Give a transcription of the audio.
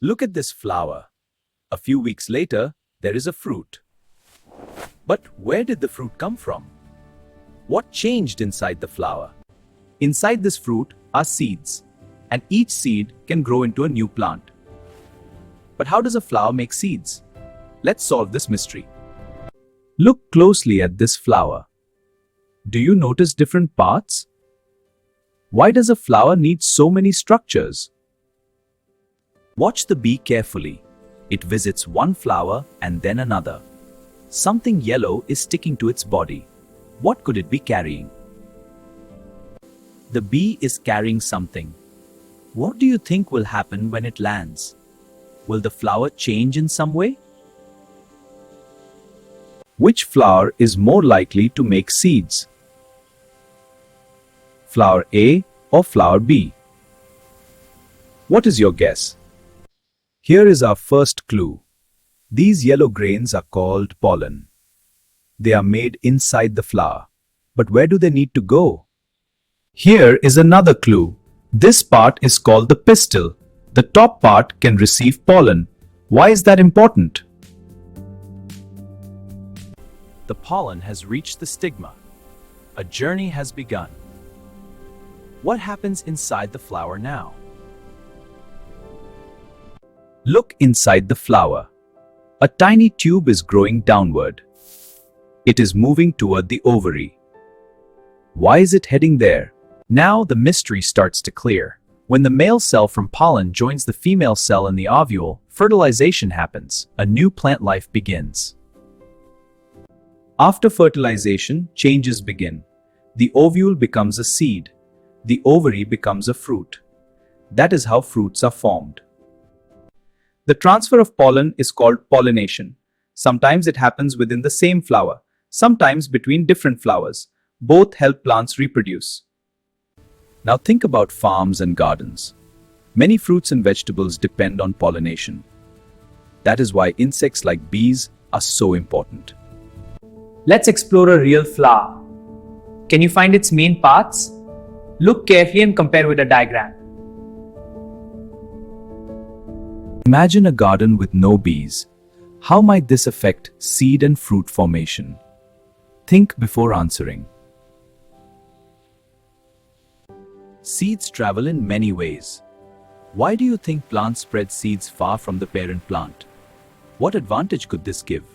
Look at this flower. A few weeks later, there is a fruit. But where did the fruit come from? What changed inside the flower? Inside this fruit are seeds, and each seed can grow into a new plant. But how does a flower make seeds? Let's solve this mystery. Look closely at this flower. Do you notice different parts? Why does a flower need so many structures? Watch the bee carefully. It visits one flower and then another. Something yellow is sticking to its body. What could it be carrying? The bee is carrying something. What do you think will happen when it lands? Will the flower change in some way? Which flower is more likely to make seeds? Flower A or flower B? What is your guess? Here is our first clue. These yellow grains are called pollen. They are made inside the flower. But where do they need to go? Here is another clue. This part is called the pistil. The top part can receive pollen. Why is that important? The pollen has reached the stigma. A journey has begun. What happens inside the flower now? Look inside the flower. A tiny tube is growing downward. It is moving toward the ovary. Why is it heading there? Now the mystery starts to clear. When the male cell from pollen joins the female cell in the ovule, fertilization happens. A new plant life begins. After fertilization, changes begin. The ovule becomes a seed. The ovary becomes a fruit. That is how fruits are formed. The transfer of pollen is called pollination. Sometimes it happens within the same flower, sometimes between different flowers. Both help plants reproduce. Now think about farms and gardens. Many fruits and vegetables depend on pollination. That is why insects like bees are so important. Let's explore a real flower. Can you find its main parts? Look carefully and compare with a diagram. Imagine a garden with no bees. How might this affect seed and fruit formation? Think before answering. Seeds travel in many ways. Why do you think plants spread seeds far from the parent plant? What advantage could this give?